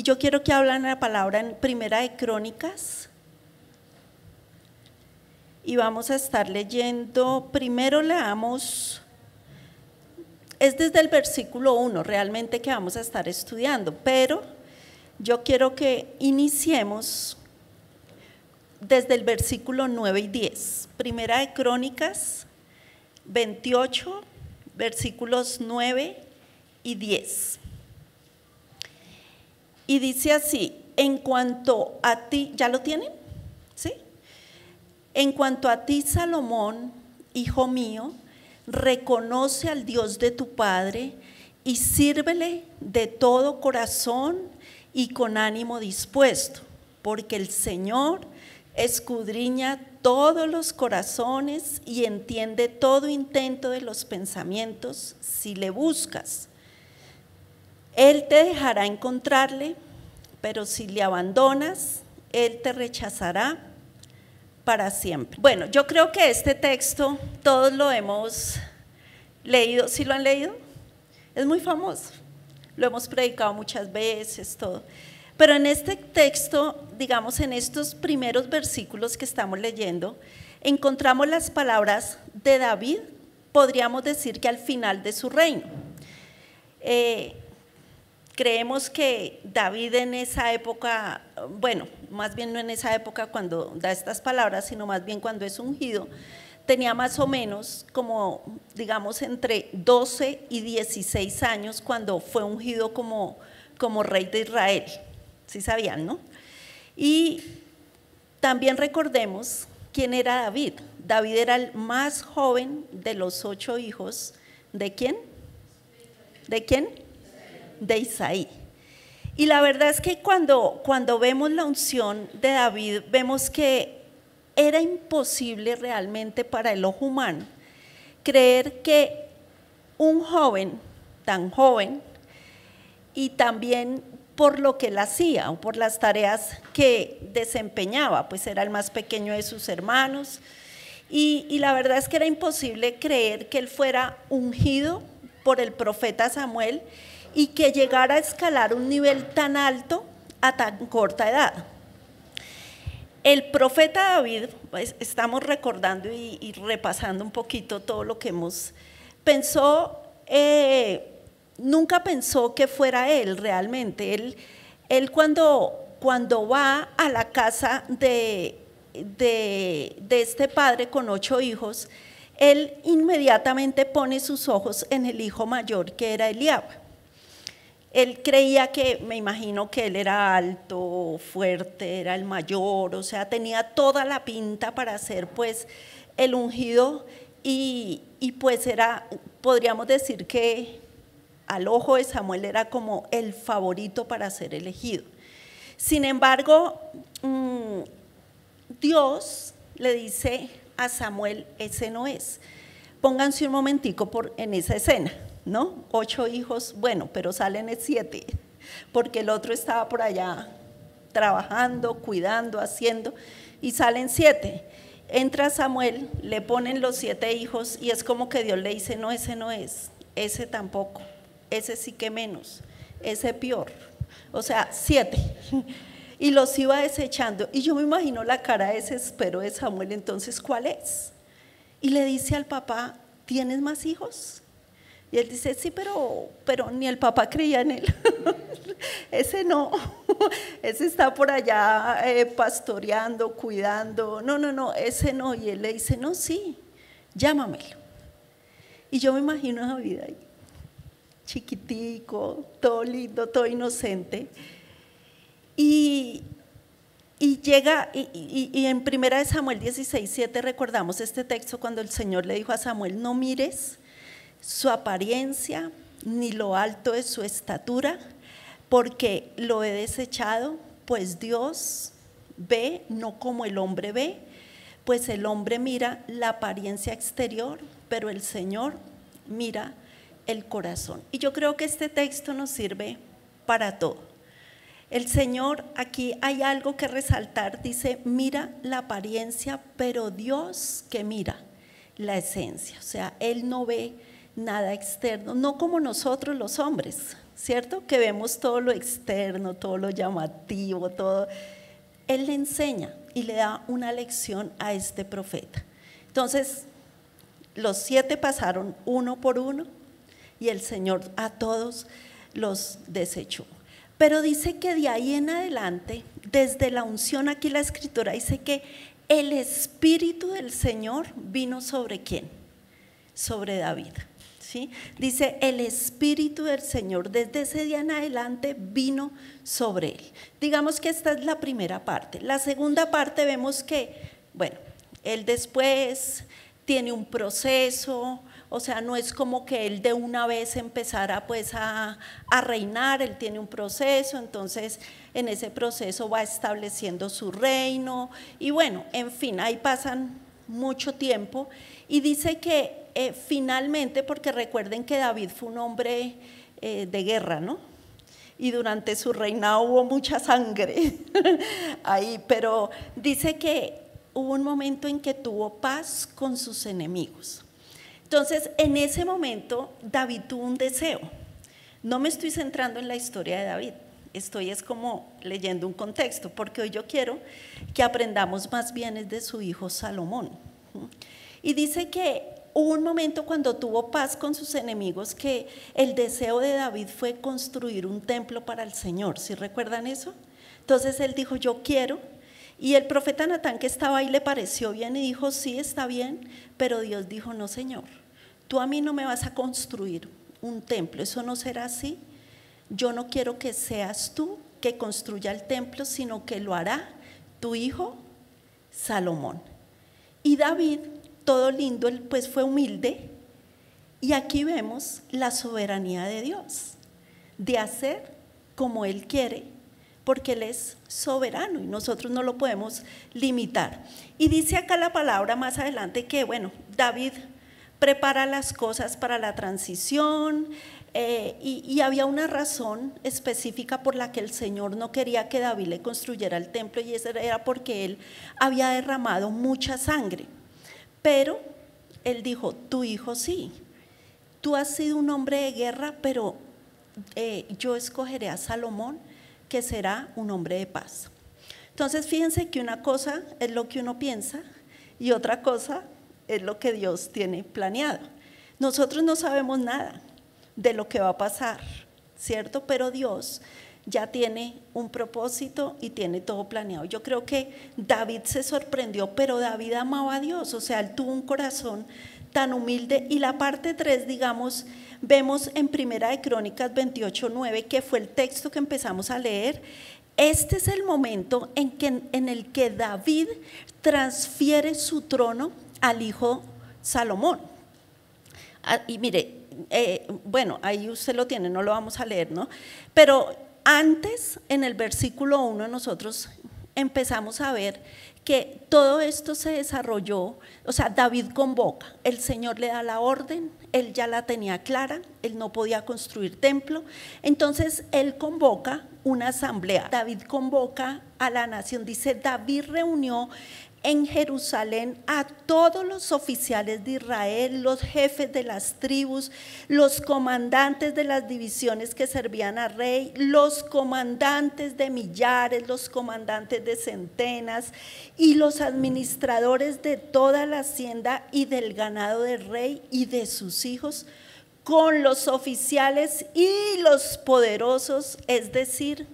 Y yo quiero que hablen la palabra en Primera de Crónicas. Y vamos a estar leyendo, primero leamos, es desde el versículo 1 realmente que vamos a estar estudiando, pero yo quiero que iniciemos desde el versículo 9 y 10. Primera de Crónicas 28, versículos 9 y 10. Y dice así: en cuanto a ti, ¿ya lo tienen? ¿Sí? En cuanto a ti, Salomón, hijo mío, reconoce al Dios de tu padre y sírvele de todo corazón y con ánimo dispuesto, porque el Señor escudriña todos los corazones y entiende todo intento de los pensamientos si le buscas. Él te dejará encontrarle, pero si le abandonas, Él te rechazará para siempre. Bueno, yo creo que este texto todos lo hemos leído. ¿Sí lo han leído? Es muy famoso, lo hemos predicado muchas veces, todo. Pero en este texto, digamos, en estos primeros versículos que estamos leyendo, encontramos las palabras de David, podríamos decir que al final de su reino. Creemos que David en esa época, bueno, más bien no en esa época cuando da estas palabras, sino más bien cuando es ungido, tenía más o menos como, digamos, entre 12 y 16 años cuando fue ungido como rey de Israel. ¿Sí sabían, no? Y también recordemos quién era David. David era el más joven de los 8 hijos. ¿De quién? ¿De quién? De Isaí. Y la verdad es que cuando vemos la unción de David, vemos que era imposible realmente para el ojo humano creer que un joven, tan joven, y también por lo que él hacía o por las tareas que desempeñaba, pues era el más pequeño de sus hermanos, y la verdad es que era imposible creer que él fuera ungido por el profeta Samuel y que llegara a escalar un nivel tan alto a tan corta edad. El profeta David, pues, estamos recordando y repasando un poquito todo lo que hemos pensó, nunca pensó que fuera él realmente. Él cuando va a la casa de este padre con 8 hijos, él inmediatamente pone sus ojos en el hijo mayor, que era Eliab. Él creía que, me imagino que él era alto, fuerte, era el mayor, o sea, tenía toda la pinta para ser pues el ungido y pues era, podríamos decir que al ojo de Samuel era como el favorito para ser elegido. Sin embargo, Dios le dice a Samuel, ese no es. Pónganse un momentico en esa escena, ¿no? 8 hijos, bueno, pero salen 7, porque el otro estaba por allá trabajando, cuidando, haciendo, y salen 7. Entra Samuel, le ponen los 7 hijos y es como que Dios le dice, no, ese no es, ese tampoco, ese sí que menos, ese peor, o sea, 7. Y los iba desechando, y yo me imagino la cara de desespero de Samuel. Entonces, ¿cuál es? Y le dice al papá, ¿tienes más hijos? Y él dice, sí, pero ni el papá creía en él. Ese no, ese está por allá pastoreando, cuidando, no, ese no. Y él le dice, no, sí, llámamelo. Y yo me imagino a David ahí, chiquitico, todo lindo, todo inocente. Y llega, y en 1 Samuel 16:7 recordamos este texto cuando el Señor le dijo a Samuel, no mires su apariencia ni lo alto de su estatura, porque lo he desechado, pues Dios ve no como el hombre ve, pues el hombre mira la apariencia exterior, pero el Señor mira el corazón. Y yo creo que este texto nos sirve para todo. El Señor, aquí hay algo que resaltar, dice, mira la apariencia, pero Dios que mira la esencia. O sea, Él no ve nada externo, no como nosotros los hombres, ¿cierto? Que vemos todo lo externo, todo lo llamativo, todo. Él le enseña y le da una lección a este profeta. Entonces, los 7 pasaron uno por uno y el Señor a todos los desechó. Pero dice que de ahí en adelante, desde la unción, aquí la escritura dice que el Espíritu del Señor vino ¿sobre quién? Sobre David. ¿Sí? Dice, el Espíritu del Señor desde ese día en adelante vino sobre él. Digamos que esta es la primera parte. La segunda parte vemos que, bueno, él después tiene un proceso, o sea, no es como que él de una vez empezara pues a reinar, él tiene un proceso, entonces en ese proceso va estableciendo su reino y bueno, en fin, ahí pasan mucho tiempo y dice que finalmente, porque recuerden que David fue un hombre de guerra, ¿no? Y durante su reinado hubo mucha sangre ahí, pero dice que hubo un momento en que tuvo paz con sus enemigos. Entonces, en ese momento, David tuvo un deseo. No me estoy centrando en la historia de David, es como leyendo un contexto, porque hoy yo quiero que aprendamos más bien de su hijo Salomón. Y dice que hubo un momento cuando tuvo paz con sus enemigos que el deseo de David fue construir un templo para el Señor. ¿Sí recuerdan eso? Entonces él dijo, yo quiero. Y el profeta Natán que estaba ahí le pareció bien y dijo, sí, está bien. Pero Dios dijo, no, Señor, tú a mí no me vas a construir un templo, eso no será así. Yo no quiero que seas tú que construya el templo, sino que lo hará tu hijo Salomón. Y David, todo lindo, él pues fue humilde, y aquí vemos la soberanía de Dios, de hacer como Él quiere, porque Él es soberano y nosotros no lo podemos limitar. Y dice acá la palabra más adelante que, bueno, David prepara las cosas para la transición, y había una razón específica por la que el Señor no quería que David le construyera el templo, y esa era porque él había derramado mucha sangre. Pero él dijo, tu hijo sí, tú has sido un hombre de guerra, pero yo escogeré a Salomón, que será un hombre de paz. Entonces fíjense que una cosa es lo que uno piensa y otra cosa es lo que Dios tiene planeado. Nosotros no sabemos nada de lo que va a pasar, ¿cierto? Pero Dios ya tiene un propósito y tiene todo planeado. Yo creo que David se sorprendió, pero David amaba a Dios, o sea, él tuvo un corazón tan humilde. Y la parte 3, digamos, vemos en Primera de Crónicas 28:9, que fue el texto que empezamos a leer. Este es el momento en el que David transfiere su trono al hijo Salomón. Y mire, bueno, ahí usted lo tiene, no lo vamos a leer, ¿no? Pero antes, en el versículo 1, nosotros empezamos a ver que todo esto se desarrolló, o sea, David convoca, el Señor le da la orden, él ya la tenía clara, él no podía construir templo, entonces él convoca una asamblea. David convoca a la nación, dice, David reunió en Jerusalén a todos los oficiales de Israel, los jefes de las tribus, los comandantes de las divisiones que servían al rey, los comandantes de millares, los comandantes de centenas y los administradores de toda la hacienda y del ganado del rey y de sus hijos, con los oficiales y los poderosos, es decir,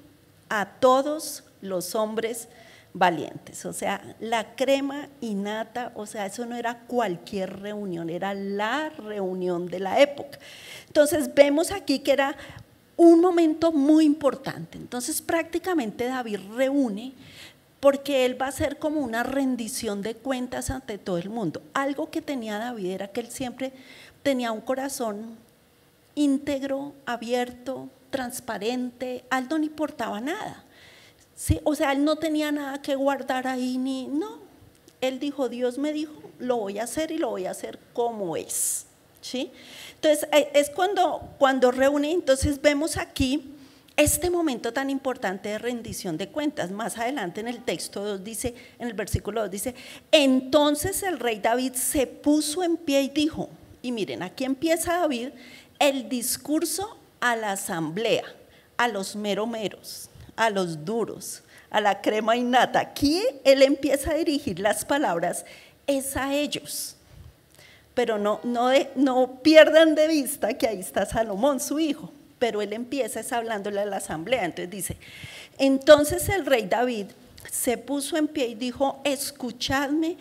a todos los hombres valientes. O sea, la crema innata, o sea, eso no era cualquier reunión, era la reunión de la época. Entonces vemos aquí que era un momento muy importante. Entonces prácticamente David reúne, porque él va a hacer como una rendición de cuentas ante todo el mundo. Algo que tenía David era que él siempre tenía un corazón íntegro, abierto, transparente, a él no le importaba nada. Sí, o sea, él no tenía nada que guardar ahí, no. Él dijo, Dios me dijo, lo voy a hacer y lo voy a hacer como es. ¿Sí? Entonces, es cuando reúne, entonces vemos aquí este momento tan importante de rendición de cuentas. Más adelante en el texto 2 dice, en el versículo 2 dice, entonces el rey David se puso en pie y dijo, y miren, aquí empieza David el discurso a la asamblea, a los meromeros, a los duros, a la crema innata. Aquí él empieza a dirigir las palabras, es a ellos. Pero no pierdan de vista que ahí está Salomón, su hijo. Pero él empieza hablándole a la asamblea. Entonces dice, entonces el rey David se puso en pie y dijo, escuchadme,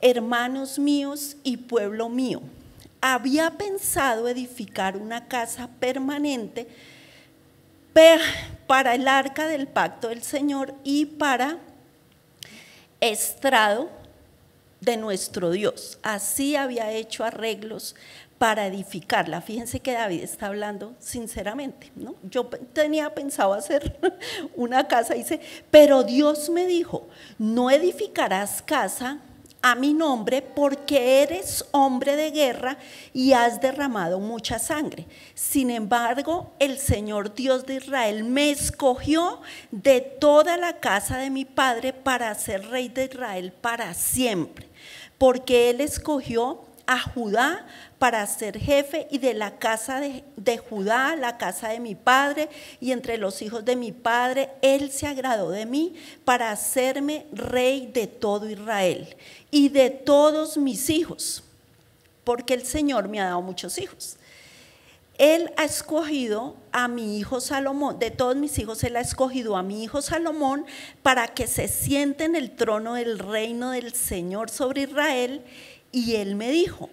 hermanos míos y pueblo mío. Había pensado edificar una casa permanente para el arca del pacto del Señor y para estrado de nuestro Dios. Así había hecho arreglos para edificarla. Fíjense que David está hablando sinceramente, ¿no? Yo tenía pensado hacer una casa, dice, pero Dios me dijo, no edificarás casa a mi nombre porque eres hombre de guerra y has derramado mucha sangre. Sin embargo, el Señor Dios de Israel me escogió de toda la casa de mi padre para ser rey de Israel para siempre, porque Él escogió a Judá para ser jefe y de la casa de Judá, la casa de mi padre, y entre los hijos de mi padre, Él se agradó de mí para hacerme rey de todo Israel y de todos mis hijos, porque el Señor me ha dado muchos hijos. Él ha escogido a mi hijo Salomón, de todos mis hijos Él ha escogido a mi hijo Salomón para que se siente en el trono del reino del Señor sobre Israel. Y Él me dijo,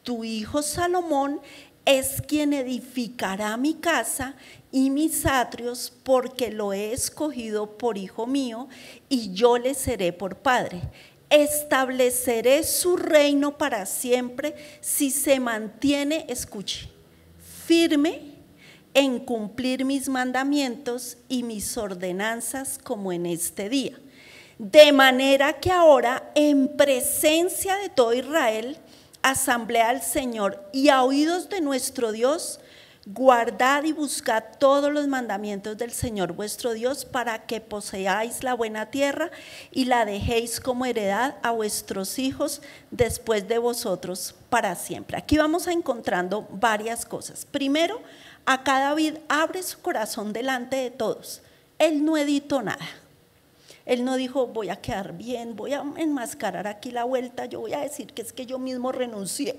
tu hijo Salomón es quien edificará mi casa y mis atrios, porque lo he escogido por hijo mío y yo le seré por padre. Estableceré su reino para siempre si se mantiene, escuche, firme en cumplir mis mandamientos y mis ordenanzas como en este día. De manera que ahora, en presencia de todo Israel, asamblea al Señor y a oídos de nuestro Dios, guardad y buscad todos los mandamientos del Señor vuestro Dios para que poseáis la buena tierra y la dejéis como heredad a vuestros hijos después de vosotros para siempre. Aquí vamos encontrando varias cosas. Primero, acá David abre su corazón delante de todos. Él no editó nada. Él no dijo, voy a quedar bien, voy a enmascarar aquí la vuelta, yo voy a decir que es que yo mismo renuncié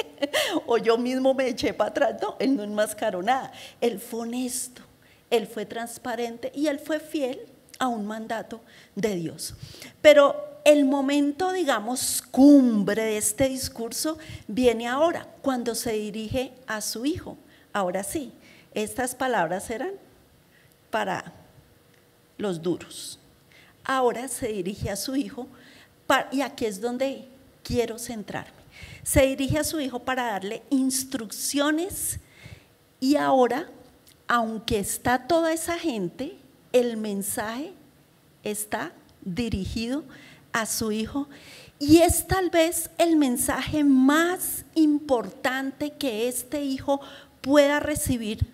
o yo mismo me eché para atrás. No, él no enmascaró nada. Él fue honesto, él fue transparente y él fue fiel a un mandato de Dios. Pero el momento, digamos, cumbre de este discurso viene ahora, cuando se dirige a su hijo. Ahora sí, estas palabras eran para los duros. Ahora se dirige a su hijo, y aquí es donde quiero centrarme. Se dirige a su hijo para darle instrucciones y ahora, aunque está toda esa gente, el mensaje está dirigido a su hijo y es tal vez el mensaje más importante que este hijo pueda recibir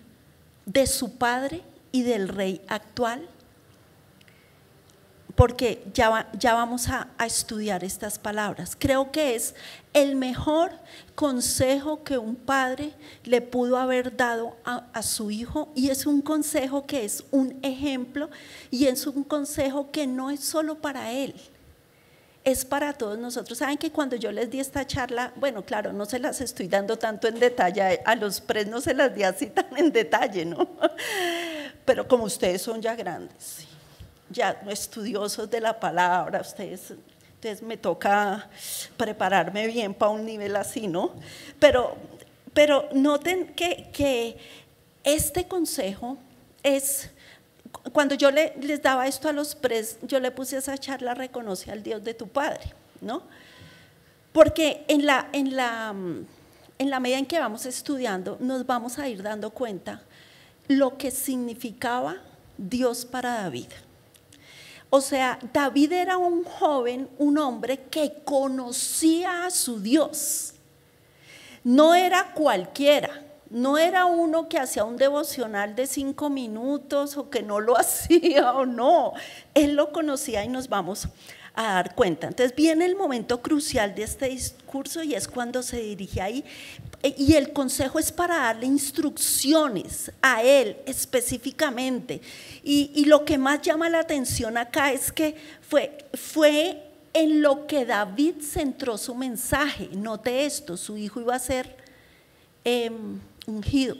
de su padre y del rey actual. Porque ya vamos a estudiar estas palabras. Creo que es el mejor consejo que un padre le pudo haber dado a su hijo, y es un consejo que es un ejemplo y es un consejo que no es solo para él, es para todos nosotros. Saben que cuando yo les di esta charla, bueno, claro, no se las estoy dando tanto en detalle, a los pres no se las di así tan en detalle, ¿no? Pero como ustedes son ya grandes, ya estudiosos de la palabra, entonces me toca prepararme bien para un nivel así, ¿no? Pero noten que este consejo es, cuando yo les daba esto a los pres, yo le puse esa charla, reconoce al Dios de tu Padre, ¿no? Porque en la medida en que vamos estudiando, nos vamos a ir dando cuenta lo que significaba Dios para David. O sea, David era un joven, un hombre que conocía a su Dios. No era cualquiera, no era uno que hacía un devocional de 5 minutos o que no lo hacía o no. Él lo conocía y nos vamos a dar cuenta. Entonces viene el momento crucial de este discurso y es cuando se dirige ahí, y el consejo es para darle instrucciones a él específicamente. Y lo que más llama la atención acá es que fue en lo que David centró su mensaje. Note esto, su hijo iba a ser ungido,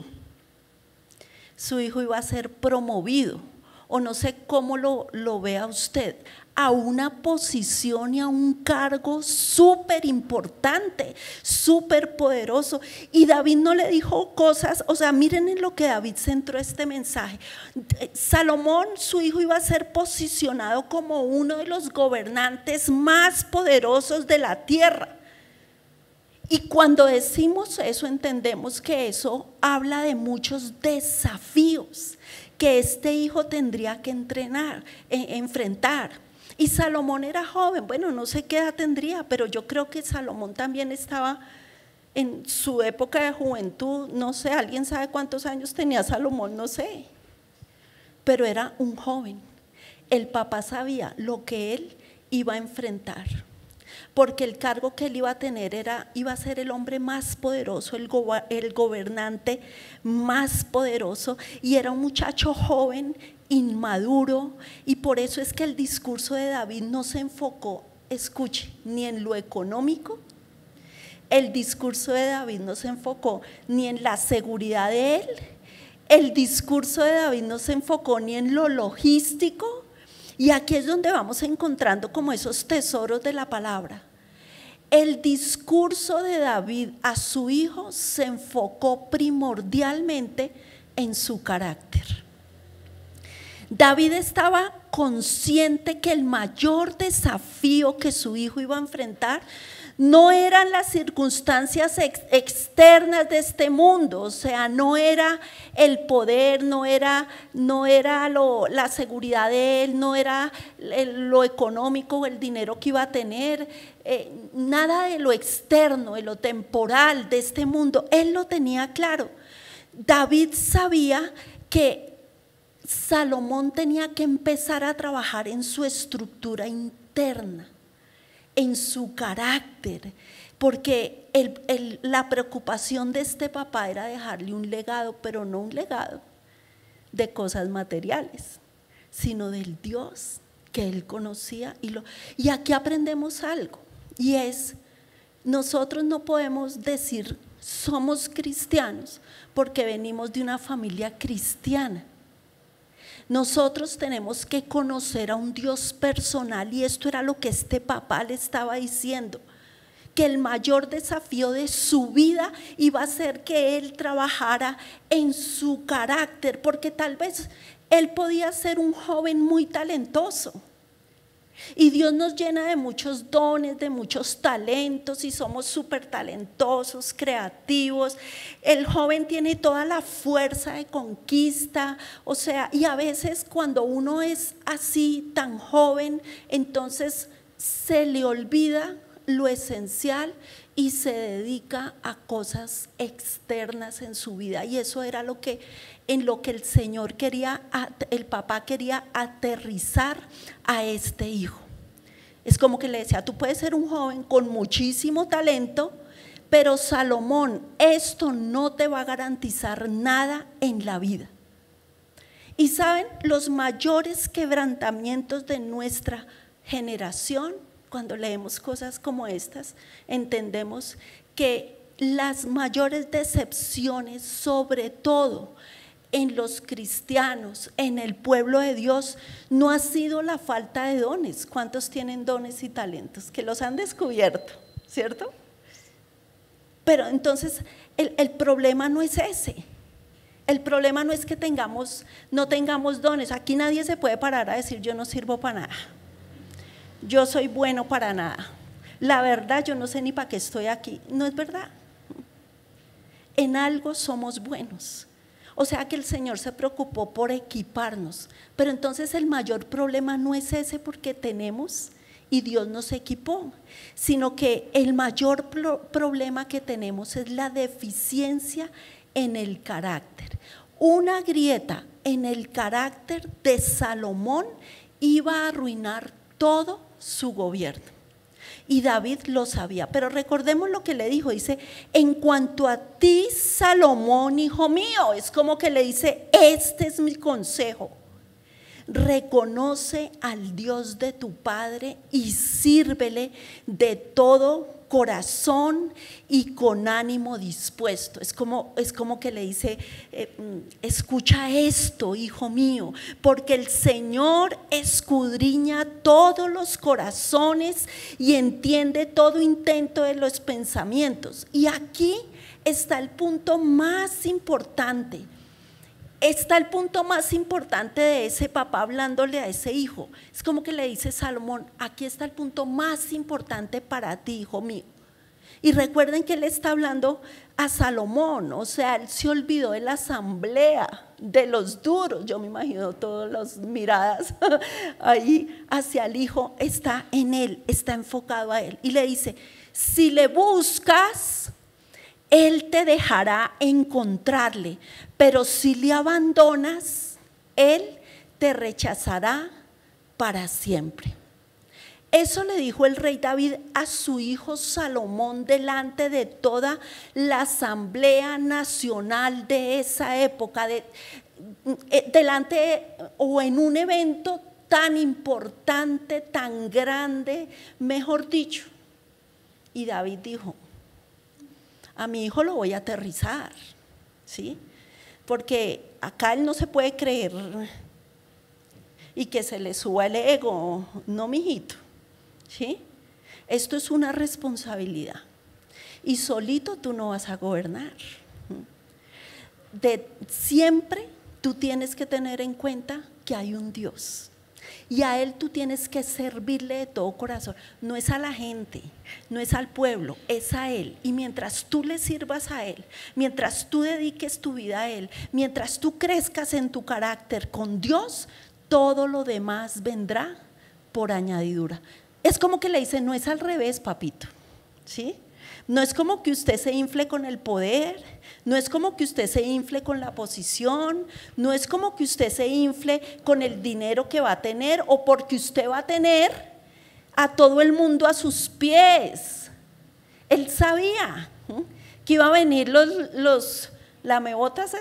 su hijo iba a ser promovido, o no sé cómo lo vea usted, a una posición y a un cargo súper importante, súper poderoso. Y David no le dijo cosas, o sea, miren en lo que David centró este mensaje. Salomón, su hijo, iba a ser posicionado como uno de los gobernantes más poderosos de la tierra. Y cuando decimos eso, entendemos que eso habla de muchos desafíos que este hijo tendría que enfrentar. Y Salomón era joven, bueno, no sé qué edad tendría, pero yo creo que Salomón también estaba en su época de juventud, no sé, alguien sabe cuántos años tenía Salomón, no sé, pero era un joven. El papá sabía lo que él iba a enfrentar, porque el cargo que él iba a tener iba a ser el hombre más poderoso, el gobernante más poderoso, y era un muchacho joven, inmaduro, y por eso es que el discurso de David no se enfocó, escuche, ni en lo económico. El discurso de David no se enfocó ni en la seguridad de él, el discurso de David no se enfocó ni en lo logístico, y aquí es donde vamos encontrando como esos tesoros de la palabra. El discurso de David a su hijo se enfocó primordialmente en su carácter. David estaba consciente que el mayor desafío que su hijo iba a enfrentar no eran las circunstancias externas de este mundo, o sea, no era el poder, no era la seguridad de él, no era lo económico o el dinero que iba a tener, nada de lo externo, de lo temporal de este mundo, él lo tenía claro. David sabía que Salomón tenía que empezar a trabajar en su estructura interna, en su carácter, porque la preocupación de este papá era dejarle un legado, pero no un legado de cosas materiales, sino del Dios que él conocía. Y aquí aprendemos algo, y es, nosotros no podemos decir somos cristianos porque venimos de una familia cristiana. Nosotros tenemos que conocer a un Dios personal, y esto era lo que este papá le estaba diciendo, que el mayor desafío de su vida iba a ser que él trabajara en su carácter, porque tal vez él podía ser un joven muy talentoso. Y Dios nos llena de muchos dones, de muchos talentos, y somos súper talentosos, creativos. El joven tiene toda la fuerza de conquista, o sea, y a veces cuando uno es así, tan joven, entonces se le olvida lo esencial y se dedica a cosas externas en su vida. Y eso era en lo que el Señor quería, el papá quería aterrizar a este hijo. Es como que le decía, tú puedes ser un joven con muchísimo talento, pero Salomón, esto no te va a garantizar nada en la vida. Y saben, los mayores quebrantamientos de nuestra generación, cuando leemos cosas como estas, entendemos que las mayores decepciones, sobre todo en los cristianos, en el pueblo de Dios, no ha sido la falta de dones. ¿Cuántos tienen dones y talentos que los han descubierto? ¿Cierto? Pero entonces el problema no es ese. El problema no es que no tengamos dones. Aquí nadie se puede parar a decir yo no sirvo para nada, yo soy bueno para nada, la verdad yo no sé ni para qué estoy aquí. No es verdad. En algo somos buenos. O sea que el Señor se preocupó por equiparnos, pero entonces el mayor problema no es ese porque tenemos y Dios nos equipó, sino que el mayor problema que tenemos es la deficiencia en el carácter. Una grieta en el carácter de Salomón iba a arruinar todo su gobierno. Y David lo sabía, pero recordemos lo que le dijo, dice, en cuanto a ti, Salomón, hijo mío, es como que le dice, este es mi consejo, reconoce al Dios de tu padre y sírvele de todo corazón y con ánimo dispuesto. Es como que le dice, escucha esto, hijo mío, porque el Señor escudriña todos los corazones y entiende todo intento de los pensamientos. Y aquí está el punto más importante. Está el punto más importante de ese papá hablándole a ese hijo. Es como que le dice Salomón, aquí está el punto más importante para ti, hijo mío. Y recuerden que él está hablando a Salomón, o sea, él se olvidó de la asamblea, de los duros. Yo me imagino todas las miradas ahí hacia el hijo, está en él, está enfocado a él. Y le dice, si le buscas, él te dejará encontrarle, pero si le abandonas, él te rechazará para siempre. Eso le dijo el rey David a su hijo Salomón delante de toda la asamblea nacional de esa época, delante o en un evento tan importante, tan grande, mejor dicho. Y David dijo, a mi hijo lo voy a aterrizar, ¿sí? Porque acá él no se puede creer y que se le suba el ego, no, mijito, ¿sí? Esto es una responsabilidad y solito tú no vas a gobernar. Siempre tú tienes que tener en cuenta que hay un Dios. Y a Él tú tienes que servirle de todo corazón. No es a la gente, no es al pueblo, es a Él. Y mientras tú le sirvas a Él, mientras tú dediques tu vida a Él, mientras tú crezcas en tu carácter con Dios, todo lo demás vendrá por añadidura. Es como que le dice, no es al revés, papito, ¿sí? No es como que usted se infle con el poder, no es como que usted se infle con la posición, no es como que usted se infle con el dinero que va a tener o porque usted va a tener a todo el mundo a sus pies. Él sabía que iba a venir los lamebotas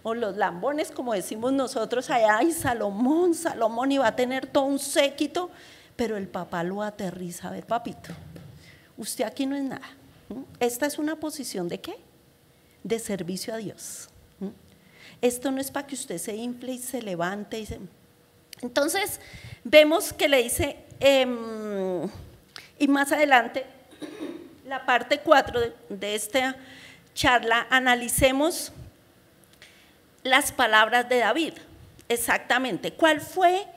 o los lambones, como decimos nosotros allá, y Salomón iba a tener todo un séquito, pero el papá lo aterriza. A ver, papito, usted aquí no es nada. Esta es una posición ¿de qué? De servicio a Dios. Esto no es para que usted se infle y se levante. Entonces, vemos que le dice, y más adelante, la parte 4 de esta charla, analicemos las palabras de David. Exactamente, ¿cuál fue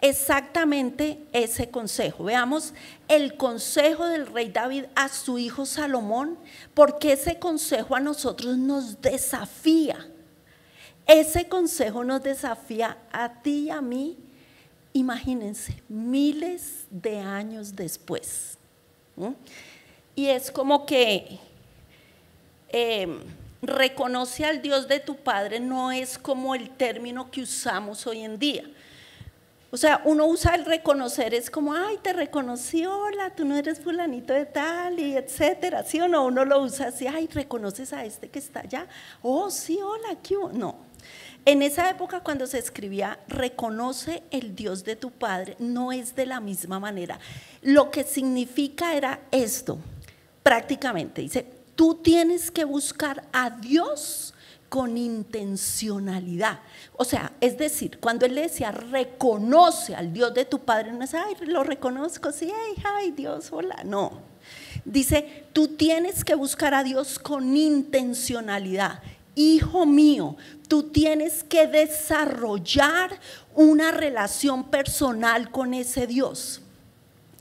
exactamente ese consejo? Veamos el consejo del rey David a su hijo Salomón, porque ese consejo a nosotros nos desafía. Ese consejo nos desafía a ti y a mí, imagínense, miles de años después. Y es como que reconoce al Dios de tu padre, no es como el término que usamos hoy en día. O sea, uno usa el reconocer, es como, ay, te reconocí, hola, tú no eres fulanito de tal, y etcétera, ¿sí o no? Uno lo usa así, ay, ¿reconoces a este que está allá? Oh, sí, hola, ¿qué hubo? No. En esa época cuando se escribía, reconoce el Dios de tu padre, no es de la misma manera. Lo que significa era esto, prácticamente, dice, tú tienes que buscar a Dios con intencionalidad. O sea, es decir, cuando él le decía reconoce al Dios de tu padre, no es, ay, lo reconozco, sí, ay, Dios, hola, no. Dice, tú tienes que buscar a Dios con intencionalidad. Hijo mío, tú tienes que desarrollar una relación personal con ese Dios.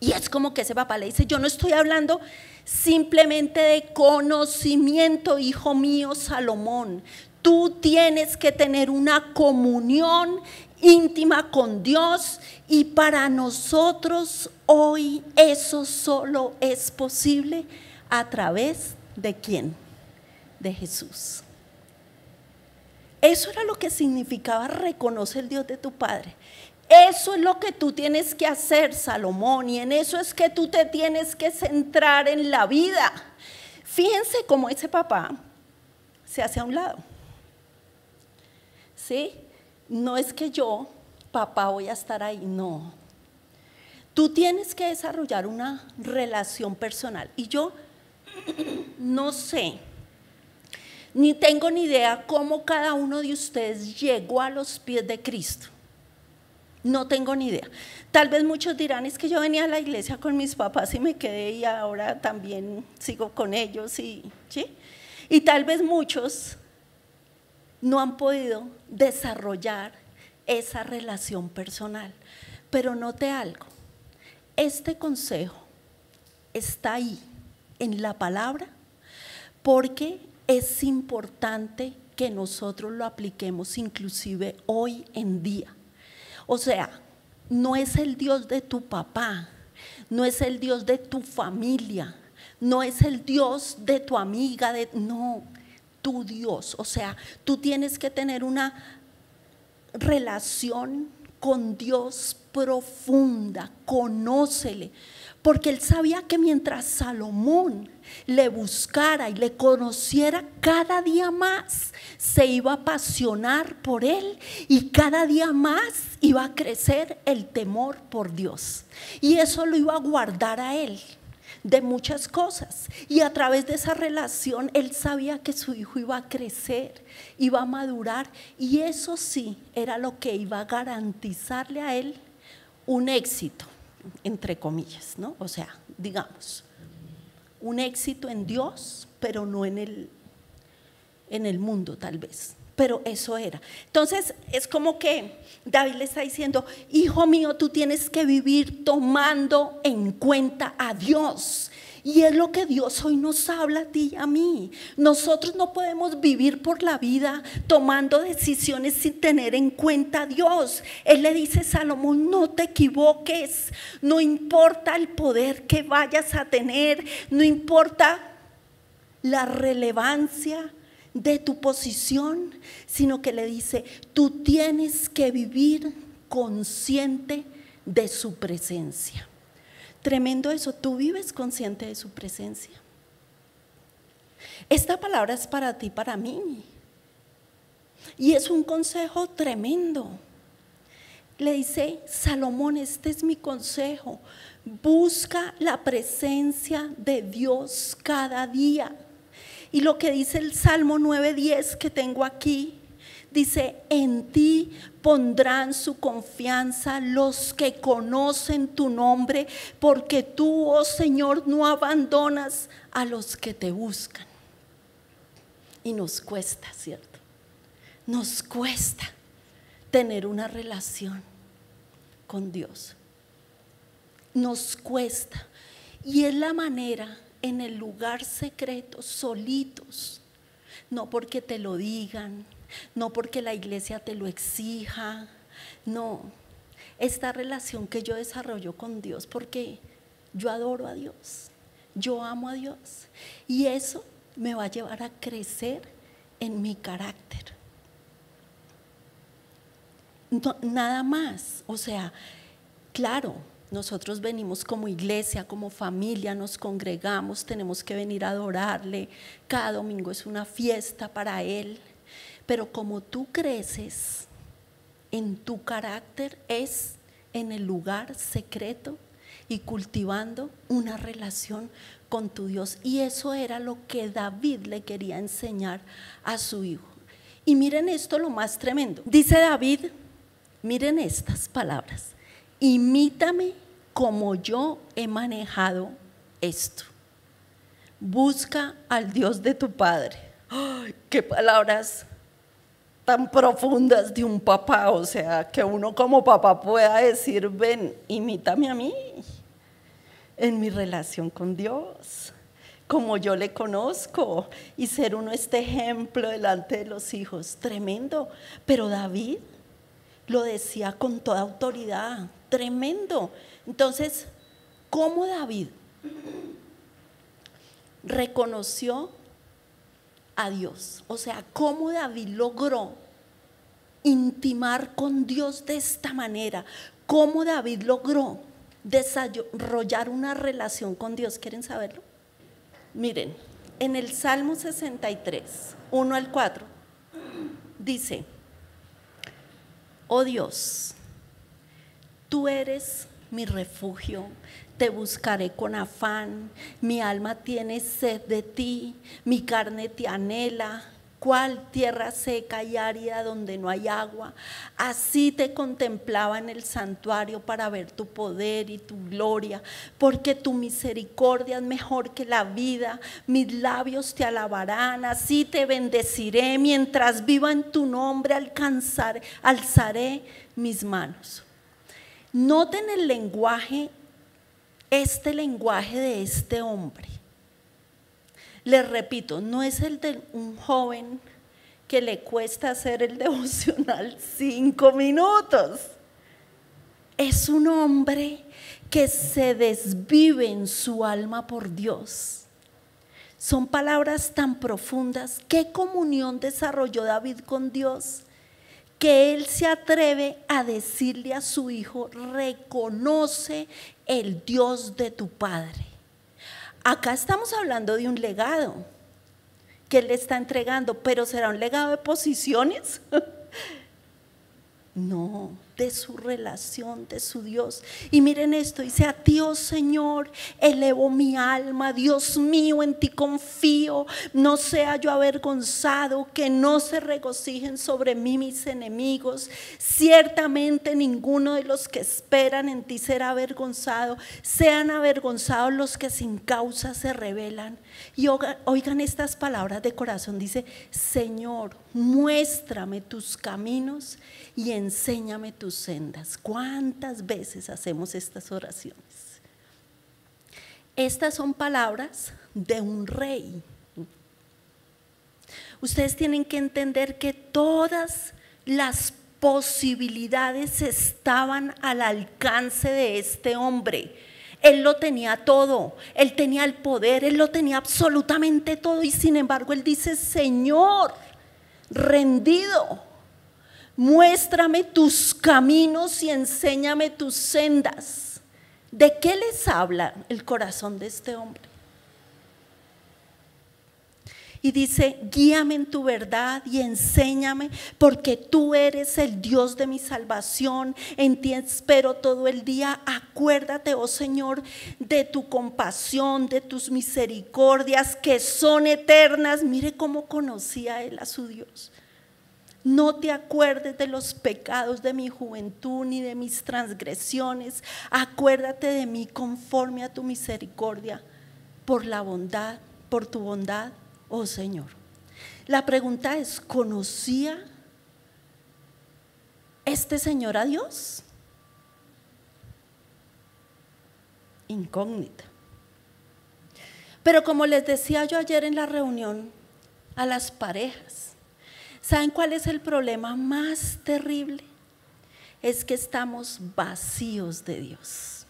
Y es como que ese papá le dice, yo no estoy hablando simplemente de conocimiento, hijo mío Salomón. Tú tienes que tener una comunión íntima con Dios y para nosotros hoy eso solo es posible a través de ¿quién? De Jesús. Eso era lo que significaba reconocer el Dios de tu Padre. Eso es lo que tú tienes que hacer, Salomón, y en eso es que tú te tienes que centrar en la vida. Fíjense cómo ese papá se hace a un lado, ¿sí? No es que yo, papá, voy a estar ahí, no. Tú tienes que desarrollar una relación personal. Y yo no sé, ni tengo ni idea cómo cada uno de ustedes llegó a los pies de Cristo. No tengo ni idea. Tal vez muchos dirán, es que yo venía a la iglesia con mis papás y me quedé y ahora también sigo con ellos. ¿Sí? Y tal vez muchos no han podido desarrollar esa relación personal. Pero note algo, este consejo está ahí en la palabra porque es importante que nosotros lo apliquemos inclusive hoy en día. O sea, no es el Dios de tu papá, no es el Dios de tu familia, no es el Dios de tu amiga, no, tu Dios. O sea, tú tienes que tener una relación con Dios profunda, conócele. Porque él sabía que mientras Salomón le buscara y le conociera cada día más, se iba a apasionar por él y cada día más iba a crecer el temor por Dios. Y eso lo iba a guardar a él de muchas cosas. Y a través de esa relación él sabía que su hijo iba a crecer, iba a madurar, y eso sí era lo que iba a garantizarle a él un éxito, entre comillas, ¿no? O sea, digamos, un éxito en Dios, pero no en el mundo tal vez, pero eso era. Entonces es como que David le está diciendo, hijo mío, tú tienes que vivir tomando en cuenta a Dios. Y es lo que Dios hoy nos habla a ti y a mí. Nosotros no podemos vivir por la vida tomando decisiones sin tener en cuenta a Dios. Él le dice a Salomón, no te equivoques, no importa el poder que vayas a tener, no importa la relevancia de tu posición, sino que le dice, tú tienes que vivir consciente de su presencia. Tremendo eso, tú vives consciente de su presencia. Esta palabra es para ti, para mí. Y es un consejo tremendo. Le dice Salomón, este es mi consejo. Busca la presencia de Dios cada día. Y lo que dice el Salmo 9:10 que tengo aquí, dice, en ti pondrán su confianza los que conocen tu nombre, porque tú, oh Señor, no abandonas a los que te buscan. Y nos cuesta, ¿cierto? Nos cuesta tener una relación con Dios. Nos cuesta. Y es la manera en el lugar secreto, solitos, no porque te lo digan, no porque la iglesia te lo exija, no, esta relación que yo desarrollo con Dios porque yo adoro a Dios, yo amo a Dios, y eso me va a llevar a crecer en mi carácter. No, nada más, o sea, claro, nosotros venimos como iglesia, como familia, nos congregamos, tenemos que venir a adorarle, cada domingo es una fiesta para Él, pero como tú creces en tu carácter es en el lugar secreto y cultivando una relación con tu Dios. Y eso era lo que David le quería enseñar a su hijo. Y miren esto, lo más tremendo. Dice David, miren estas palabras, imítame como yo he manejado esto. Busca al Dios de tu padre. ¡Ay, qué palabras tan profundas de un papá! O sea, que uno como papá pueda decir, ven, imítame a mí en mi relación con Dios, como yo le conozco, y ser uno este ejemplo delante de los hijos. Tremendo. Pero David lo decía con toda autoridad. Tremendo. Entonces, ¿cómo David reconoció a Dios? O sea, ¿cómo David logró intimar con Dios de esta manera. ¿Cómo David logró desarrollar una relación con Dios? ¿Quieren saberlo? Miren, en el Salmo 63, 1 al 4, dice: oh Dios, tú eres mi refugio, te buscaré con afán, mi alma tiene sed de ti, mi carne te anhela, cual tierra seca y árida donde no hay agua. Así te contemplaba en el santuario para ver tu poder y tu gloria, porque tu misericordia es mejor que la vida, mis labios te alabarán, así te bendeciré, mientras viva en tu nombre alzaré mis manos. Noten el lenguaje, este lenguaje de este hombre. Les repito, no es el de un joven que le cuesta hacer el devocional 5 minutos. Es un hombre que se desvive en su alma por Dios. Son palabras tan profundas. ¿Qué comunión desarrolló David con Dios? Que él se atreve a decirle a su hijo: reconoce el Dios de tu padre. Acá estamos hablando de un legado que él le está entregando, pero ¿será un legado de posiciones? No, de su relación, de su Dios. Y miren esto, dice: a ti, oh Señor, elevo mi alma, Dios mío, en ti confío, no sea yo avergonzado, que no se regocijen sobre mí mis enemigos. Ciertamente ninguno de los que esperan en ti será avergonzado, sean avergonzados los que sin causa se rebelan. Y oigan estas palabras de corazón, dice: Señor, muéstrame tus caminos y enséñame tus sendas. ¿Cuántas veces hacemos estas oraciones? Estas son palabras de un rey. Ustedes tienen que entender que todas las posibilidades estaban al alcance de este hombre. Él lo tenía todo, él tenía el poder, él lo tenía absolutamente todo, y sin embargo él dice: Señor, rendido, muéstrame tus caminos y enséñame tus sendas. ¿De qué les habla el corazón de este hombre? Y dice: guíame en tu verdad y enséñame, porque tú eres el Dios de mi salvación, en ti espero todo el día. Acuérdate, oh Señor, de tu compasión, de tus misericordias que son eternas. Mire cómo conocía él a su Dios. No te acuerdes de los pecados de mi juventud ni de mis transgresiones. Acuérdate de mí conforme a tu misericordia, por tu bondad, oh Señor. La pregunta es: ¿conocía este señor a Dios? Incógnita. Pero como les decía yo ayer en la reunión a las parejas, ¿saben cuál es el problema más terrible? Es que estamos vacíos de Dios.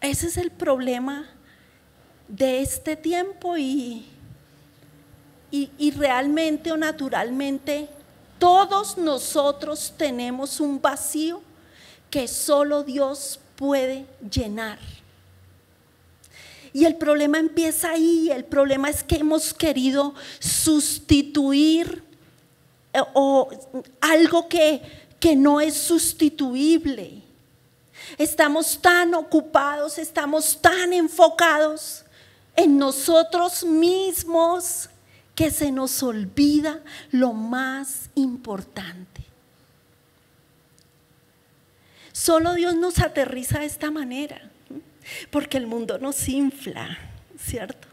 Ese es el problema de este tiempo, y realmente o naturalmente todos nosotros tenemos un vacío que solo Dios puede llenar. Y el problema empieza ahí. El problema es que hemos querido sustituir algo que no es sustituible. Estamos tan ocupados, estamos tan enfocados en nosotros mismos que se nos olvida lo más importante. Solo Dios nos aterriza de esta manera, porque el mundo nos infla, ¿cierto?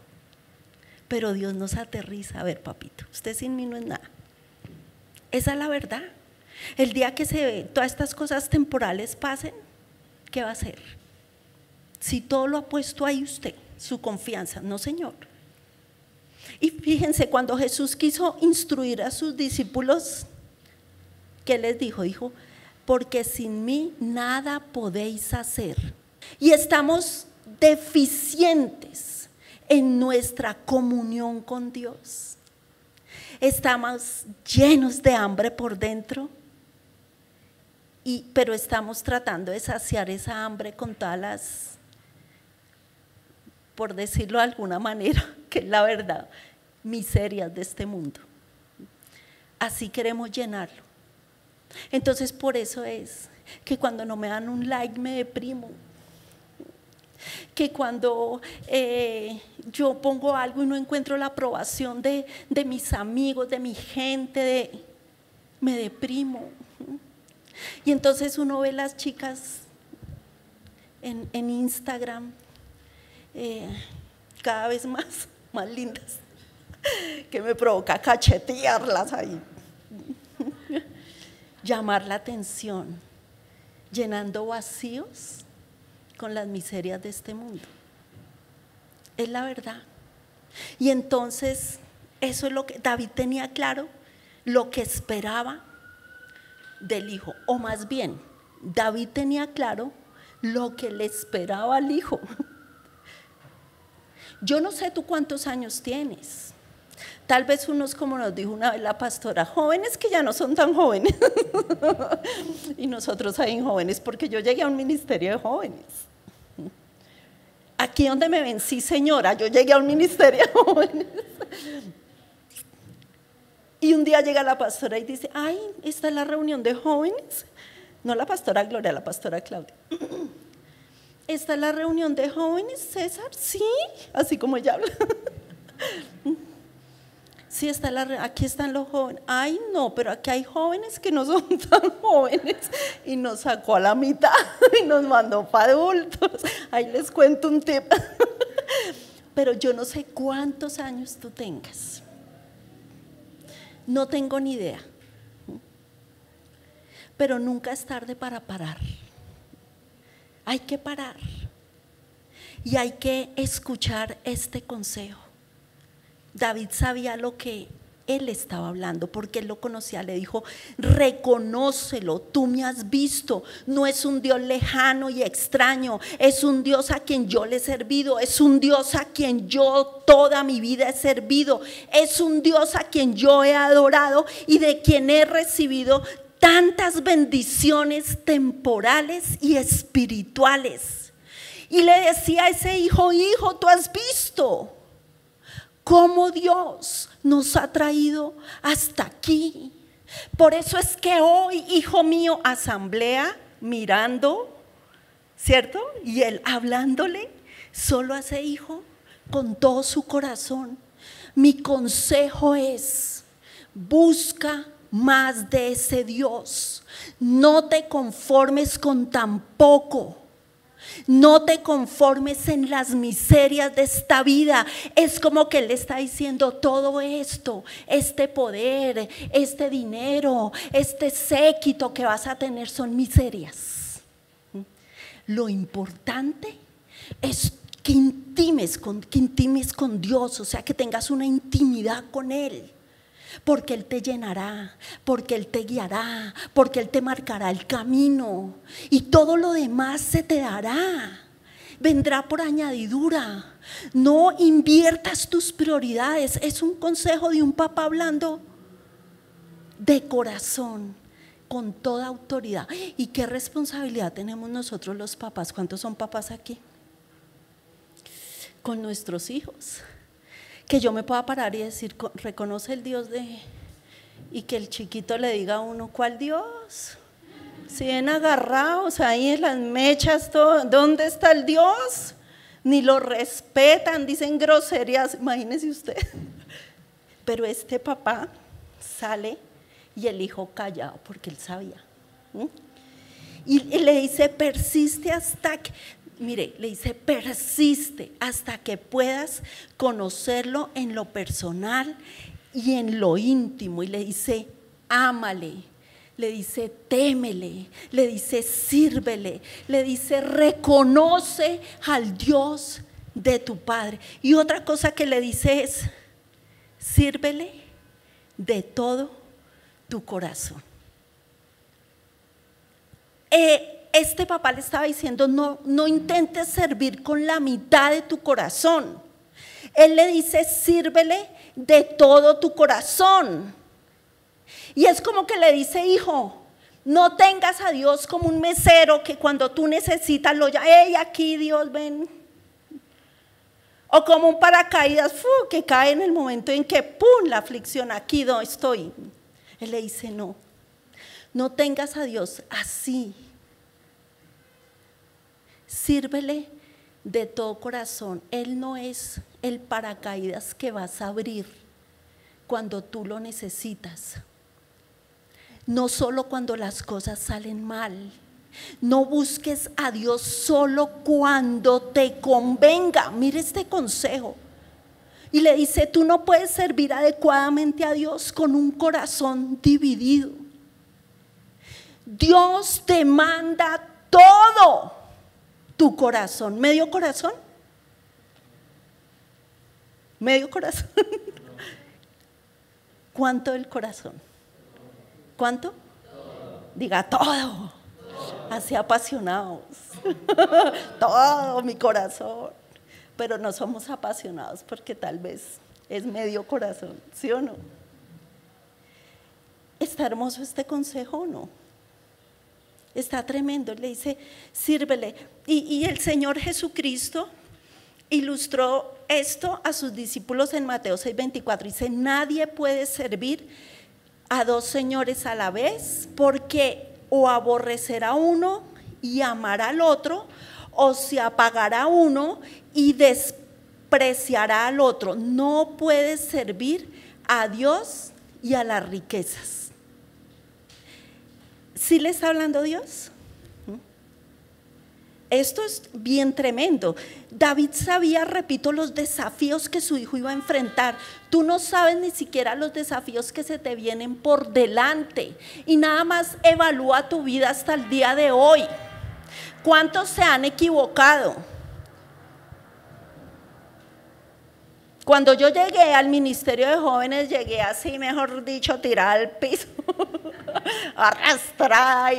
Pero Dios nos aterriza. A ver, papito, usted sin mí no es nada. Esa es la verdad. El día que todas estas cosas temporales pasen, ¿qué va a hacer? Si todo lo ha puesto ahí usted, su confianza, no, Señor. Y fíjense, cuando Jesús quiso instruir a sus discípulos, ¿qué les dijo? Dijo: porque sin mí nada podéis hacer. Y estamos deficientes en nuestra comunión con Dios. estamos llenos de hambre por dentro, pero estamos tratando de saciar esa hambre con todas las, por decirlo de alguna manera, que es la verdad, miserias de este mundo. Así queremos llenarlo. Entonces por eso es que cuando no me dan un like me deprimo, que cuando yo pongo algo y no encuentro la aprobación de mis amigos, de mi gente, me deprimo. Y entonces uno ve las chicas en Instagram cada vez más lindas, que me provoca cachetearlas ahí, llamar la atención, llenando vacíos con las miserias de este mundo. Es la verdad. Y entonces eso es lo que David tenía claro, lo que esperaba del hijo, o más bien David tenía claro lo que le esperaba al hijo. Yo no sé tú cuántos años tienes, tal vez unos, como nos dijo una vez la pastora, jóvenes que ya no son tan jóvenes y nosotros ahí jóvenes, porque yo llegué a un ministerio de jóvenes. Aquí donde me ven, sí señora, yo llegué a un ministerio de jóvenes. Y un día llega la pastora y dice, ay, esta es la reunión de jóvenes. No la pastora Gloria, la pastora Claudia. ¿Esta es la reunión de jóvenes, César? Sí, así como ella habla. Sí, aquí están los jóvenes. Ay, no, pero aquí hay jóvenes que no son tan jóvenes. Y nos sacó a la mitad y nos mandó para adultos. Ahí les cuento un tip. Pero yo no sé cuántos años tú tengas. No tengo ni idea. Pero nunca es tarde para parar. Hay que parar. Y hay que escuchar este consejo. David sabía lo que él estaba hablando, porque él lo conocía. Le dijo, reconócelo, tú me has visto, no es un Dios lejano y extraño, es un Dios a quien yo le he servido, es un Dios a quien yo toda mi vida he servido, es un Dios a quien yo he adorado y de quien he recibido tantas bendiciones temporales y espirituales. Y le decía a ese hijo, hijo, tú has visto cómo Dios nos ha traído hasta aquí. Por eso es que hoy, hijo mío, asamblea, mirando, ¿cierto? Y él hablándole solo a ese hijo con todo su corazón. Mi consejo es, busca más de ese Dios. No te conformes con tan poco. No te conformes en las miserias de esta vida. Es como que él está diciendo, todo esto, este poder, este dinero, este séquito que vas a tener son miserias. Lo importante es que intimes con Dios, o sea, que tengas una intimidad con Él. Porque Él te llenará, porque Él te guiará, porque Él te marcará el camino y todo lo demás se te dará, vendrá por añadidura. No inviertas tus prioridades. Es un consejo de un papá hablando de corazón, con toda autoridad. ¿Y qué responsabilidad tenemos nosotros los papás? ¿Cuántos son papás aquí? Con nuestros hijos. Que yo me pueda parar y decir, reconoce el Dios y que el chiquito le diga a uno, ¿cuál Dios? Si ven agarrados ahí en las mechas, ¿dónde está el Dios? Ni lo respetan, dicen groserías, imagínese usted. Pero este papá sale y el hijo callado porque él sabía. Y le dice, persiste hasta que… Mire, le dice, persiste hasta que puedas conocerlo en lo personal y en lo íntimo. Y le dice, ámale, le dice, témele, le dice, sírvele, le dice, reconoce al Dios de tu padre. Y otra cosa que le dice es, sírvele de todo tu corazón. Este papá le estaba diciendo, no intentes servir con la mitad de tu corazón. Él le dice, sírvele de todo tu corazón. Y es como que le dice, hijo, no tengas a Dios como un mesero que cuando tú necesitas lo llama, hey, aquí Dios, ven. O como un paracaídas que cae en el momento en que, ¡pum!, la aflicción, aquí no estoy. Él le dice, no, no tengas a Dios así. Sírvele de todo corazón. Él no es el paracaídas que vas a abrir cuando tú lo necesitas. No solo cuando las cosas salen mal. No busques a Dios solo cuando te convenga. Mire este consejo. Y le dice, tú no puedes servir adecuadamente a Dios con un corazón dividido. Dios te manda todo tu corazón. ¿Medio corazón? ¿Medio corazón? ¿Cuánto del corazón? ¿Cuánto? Diga todo. Así apasionados. Todo mi corazón. Pero no somos apasionados porque tal vez es medio corazón, ¿sí o no? ¿Está hermoso este consejo o no? Está tremendo. Le dice, sírvele. Y el Señor Jesucristo ilustró esto a sus discípulos en Mateo 6:24. Dice, nadie puede servir a dos señores a la vez, porque o aborrecerá a uno y amará al otro, o se apagará a uno y despreciará al otro. No puedes servir a Dios y a las riquezas. ¿Sí le está hablando Dios? Esto es bien tremendo. David sabía, repito, los desafíos que su hijo iba a enfrentar. Tú no sabes ni siquiera los desafíos que se te vienen por delante. Y nada más evalúa tu vida hasta el día de hoy. ¿Cuántos se han equivocado? Cuando yo llegué al Ministerio de Jóvenes, llegué así, mejor dicho, tirada al piso, arrastrada.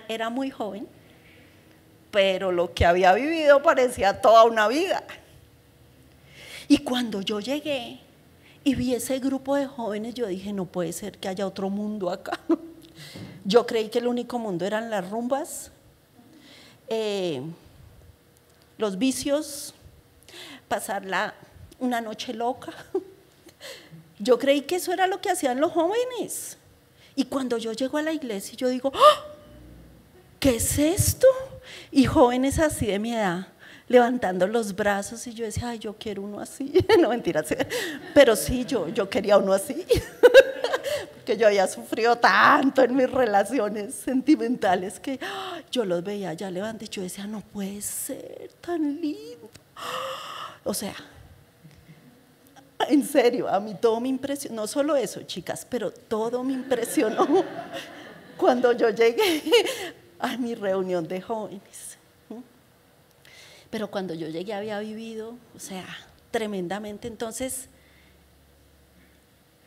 Era muy joven, pero lo que había vivido parecía toda una vida. Y cuando yo llegué y vi ese grupo de jóvenes, yo dije, no puede ser que haya otro mundo acá. Yo creí que el único mundo eran las rumbas, los vicios, pasar una noche loca. Yo creí que eso era lo que hacían los jóvenes. Y cuando yo llego a la iglesia, yo digo, ¡oh! ¿Qué es esto? Y jóvenes así de mi edad, levantando los brazos, y yo decía, ay, yo quiero uno así. No, mentiras, pero sí, yo quería uno así. Porque yo había sufrido tanto en mis relaciones sentimentales que yo los veía ya levantados y yo decía, no puede ser tan lindo. O sea, en serio, a mí todo me impresionó, no solo eso, chicas, pero todo me impresionó cuando yo llegué a mi reunión de jóvenes. Pero cuando yo llegué había vivido, o sea, tremendamente. Entonces,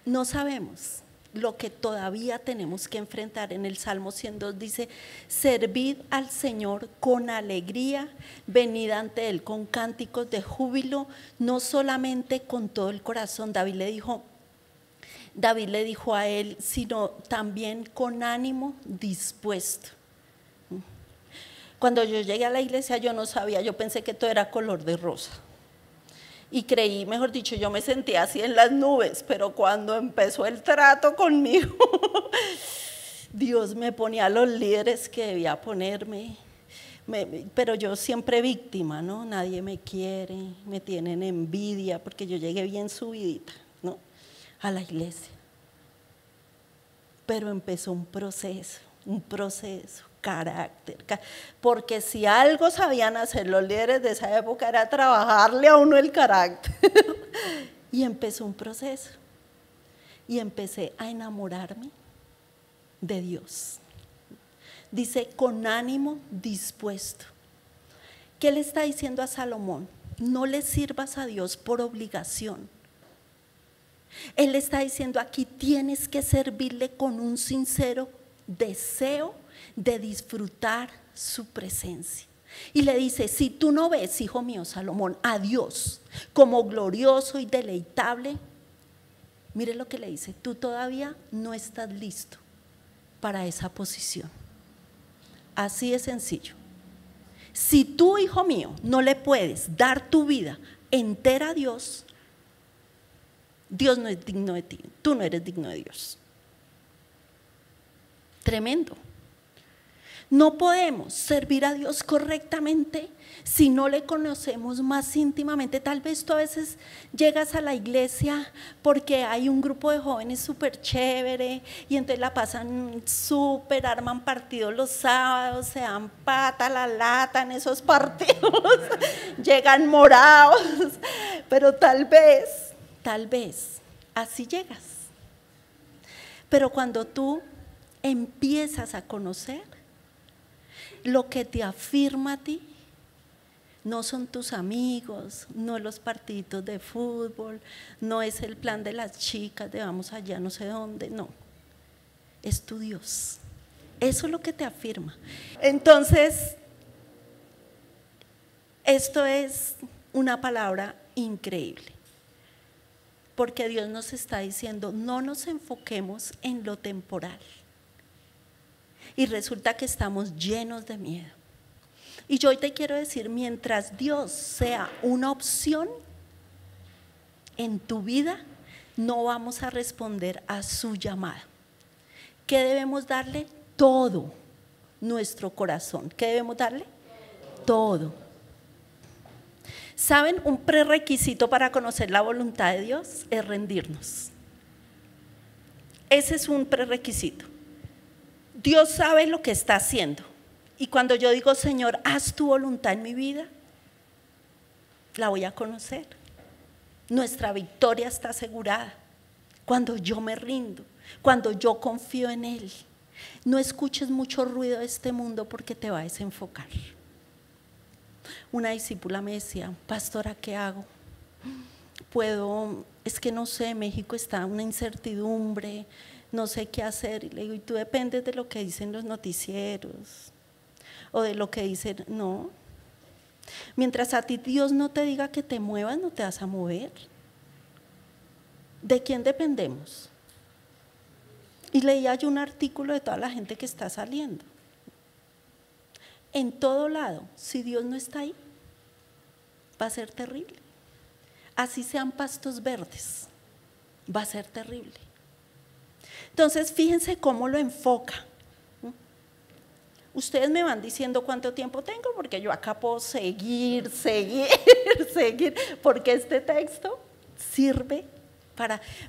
no sabemos lo que todavía tenemos que enfrentar. En el Salmo 102 dice, servid al Señor con alegría, venid ante Él con cánticos de júbilo, no solamente con todo el corazón. David le dijo a él, sino también con ánimo dispuesto. Cuando yo llegué a la iglesia yo no sabía, yo pensé que todo era color de rosa. Y creí, mejor dicho, yo me sentía así en las nubes, pero cuando empezó el trato conmigo, Dios me ponía a los líderes que debía ponerme, pero yo siempre víctima, ¿no? Nadie me quiere, me tienen envidia, porque yo llegué bien subidita, ¿no? A la iglesia. Pero empezó un proceso, carácter, porque si algo sabían hacer los líderes de esa época era trabajarle a uno el carácter. Y empezó un proceso y empecé a enamorarme de Dios. Dice, con ánimo dispuesto. ¿Qué le está diciendo a Salomón? No le sirvas a Dios por obligación. Él le está diciendo, aquí tienes que servirle con un sincero deseo de disfrutar su presencia. Y le dice, si tú no ves, hijo mío Salomón, a Dios como glorioso y deleitable, mire lo que le dice, tú todavía no estás listo para esa posición. Así de sencillo. Si tú, hijo mío, no le puedes dar tu vida entera a Dios, Dios no es digno de ti, tú no eres digno de Dios. Tremendo. No podemos servir a Dios correctamente si no le conocemos más íntimamente. Tal vez tú a veces llegas a la iglesia porque hay un grupo de jóvenes súper chévere y entonces la pasan súper, arman partidos los sábados, se dan pata la lata en esos partidos, llegan morados, pero tal vez, así llegas. Pero cuando tú empiezas a conocer, lo que te afirma a ti no son tus amigos, no los partiditos de fútbol, no es el plan de las chicas de vamos allá no sé dónde, no, es tu Dios. Eso es lo que te afirma. Entonces, esto es una palabra increíble, porque Dios nos está diciendo, no nos enfoquemos en lo temporal. Y resulta que estamos llenos de miedo. Y yo hoy te quiero decir, mientras Dios sea una opción en tu vida, no vamos a responder a su llamada. ¿Qué debemos darle? Todo nuestro corazón. ¿Qué debemos darle? Todo. ¿Saben? Un prerequisito para conocer la voluntad de Dios es rendirnos. Ese es un prerequisito. Dios sabe lo que está haciendo. Y cuando yo digo, Señor, haz tu voluntad en mi vida, la voy a conocer. Nuestra victoria está asegurada cuando yo me rindo, cuando yo confío en Él. No escuches mucho ruido de este mundo porque te va a desenfocar. Una discípula me decía, pastora, ¿qué hago? Es que no sé, México está en una incertidumbre, no sé qué hacer. Y le digo, ¿y tú dependes de lo que dicen los noticieros? O de lo que dicen, no. Mientras a ti Dios no te diga que te muevas, no te vas a mover. ¿De quién dependemos? Y leía yo un artículo de toda la gente que está saliendo. En todo lado, si Dios no está ahí, va a ser terrible. Así sean pastos verdes, va a ser terrible. Entonces, fíjense cómo lo enfoca. Ustedes me van diciendo cuánto tiempo tengo, porque yo acá puedo seguir, porque este texto sirve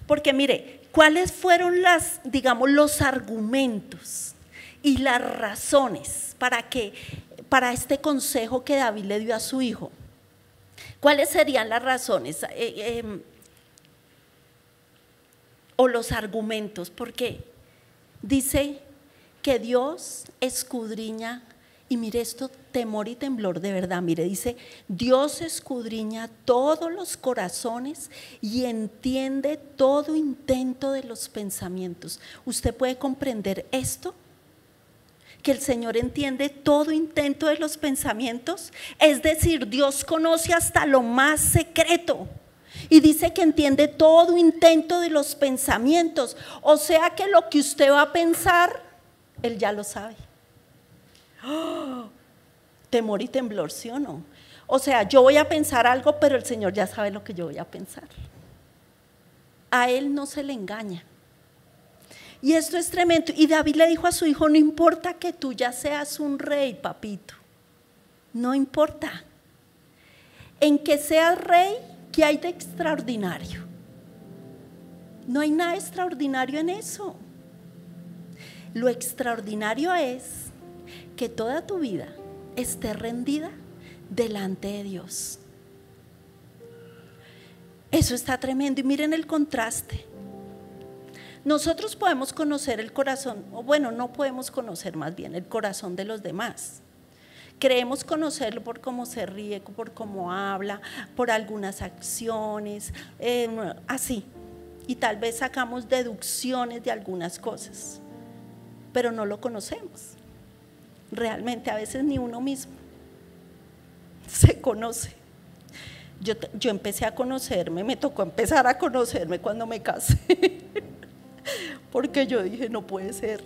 porque mire, ¿cuáles fueron los argumentos y las razones para este consejo que David le dio a su hijo? ¿Cuáles serían las razones o los argumentos? Porque dice que Dios escudriña, y mire esto, temor y temblor de verdad, mire, dice, Dios escudriña todos los corazones y entiende todo intento de los pensamientos. ¿Usted puede comprender esto? Que el Señor entiende todo intento de los pensamientos, es decir, Dios conoce hasta lo más secreto y dice que entiende todo intento de los pensamientos, o sea que lo que usted va a pensar, Él ya lo sabe. ¡Oh! Temor y temblor, ¿sí o no? O sea, yo voy a pensar algo, pero el Señor ya sabe lo que yo voy a pensar. A Él no se le engaña. Y esto es tremendo. Y David le dijo a su hijo, no importa que tú ya seas un rey, papito. No importa. En que seas rey, ¿qué hay de extraordinario? No hay nada extraordinario en eso. Lo extraordinario es que toda tu vida esté rendida delante de Dios. Eso está tremendo. Y miren el contraste. Nosotros podemos conocer el corazón, o bueno, no podemos conocer más bien el corazón de los demás. Creemos conocerlo por cómo se ríe, por cómo habla, por algunas acciones, así. Y tal vez sacamos deducciones de algunas cosas, pero no lo conocemos. Realmente a veces ni uno mismo. se conoce. Yo empecé a conocerme, me tocó empezar a conocerme cuando me casé, porque yo dije, no puede ser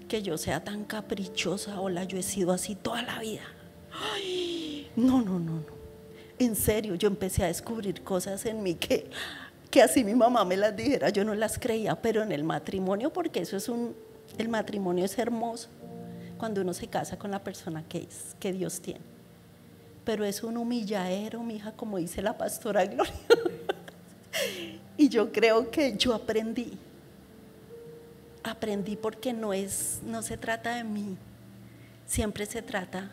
que yo sea tan caprichosa, hola, yo he sido así toda la vida. Ay, no. En serio, yo empecé a descubrir cosas en mí que así mi mamá me las dijera, yo no las creía, pero en el matrimonio, porque el matrimonio es hermoso, cuando uno se casa con la persona que Dios tiene. Pero es un humilladero, mija, como dice la pastora Gloria. Y yo creo que yo aprendí porque no se trata de mí, siempre se trata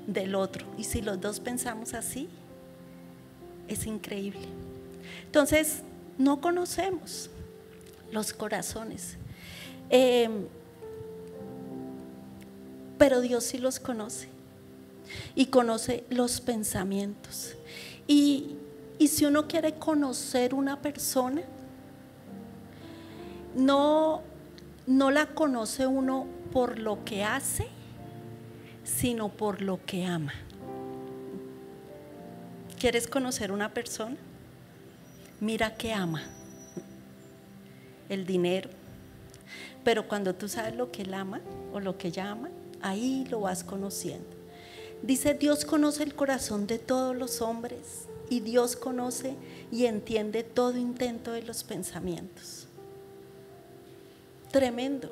del otro. Y si los dos pensamos así, es increíble. Entonces, no conocemos los corazones, pero Dios sí los conoce y conoce los pensamientos. Y si uno quiere conocer una persona, no la conoce uno por lo que hace, sino por lo que ama. ¿Quieres conocer una persona? Mira que ama. El dinero. Pero cuando tú sabes lo que él ama o lo que ella ama, ahí lo vas conociendo. Dice, Dios conoce el corazón de todos los hombres, y Dios conoce y entiende todo intento de los pensamientos. Tremendo.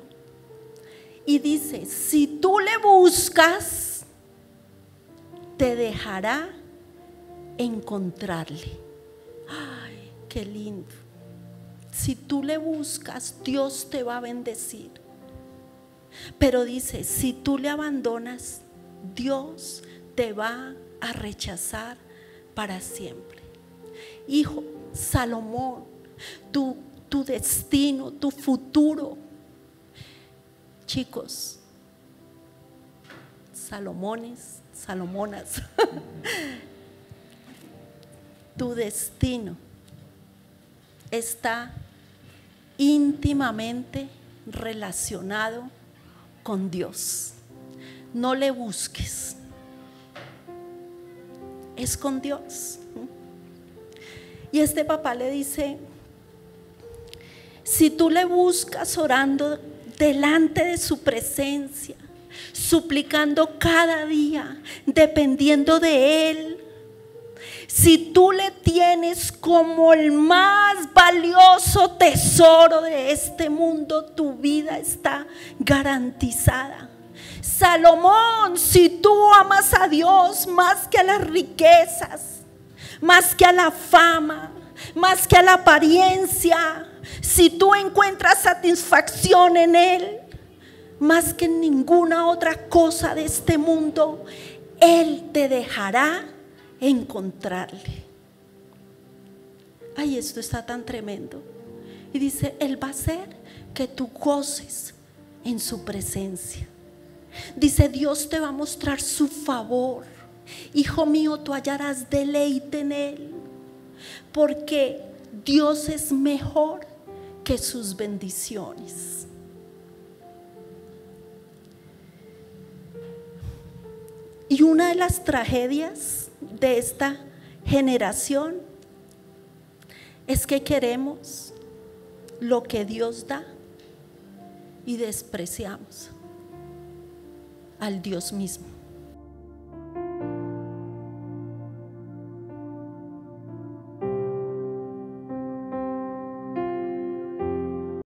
Y dice, si tú le buscas, te dejará encontrarle. Ay, qué lindo. Si tú le buscas, Dios te va a bendecir. Pero dice, si tú le abandonas, Dios te va a rechazar para siempre. Hijo, Salomón, tu destino, tu futuro, chicos, Salomonas, tu destino está íntimamente relacionado con Dios. No le busques, es con Dios. Y este papá le dice, si tú le buscas orando delante de su presencia, suplicando cada día, dependiendo de Él, si tú le tienes como el más valioso tesoro de este mundo, tu vida está garantizada. Salomón, si tú amas a Dios más que a las riquezas, más que a la fama, más que a la apariencia, si tú encuentras satisfacción en Él, más que en ninguna otra cosa de este mundo, Él te dejará encontrarle. Ay, esto está tan tremendo. Y dice, Él va a hacer que tú goces en su presencia. Dice, Dios te va a mostrar su favor. Hijo mío, tú hallarás deleite en Él, porque Dios es mejor que sus bendiciones. Y una de las tragedias de esta generación es que queremos lo que Dios da y despreciamos al Dios mismo.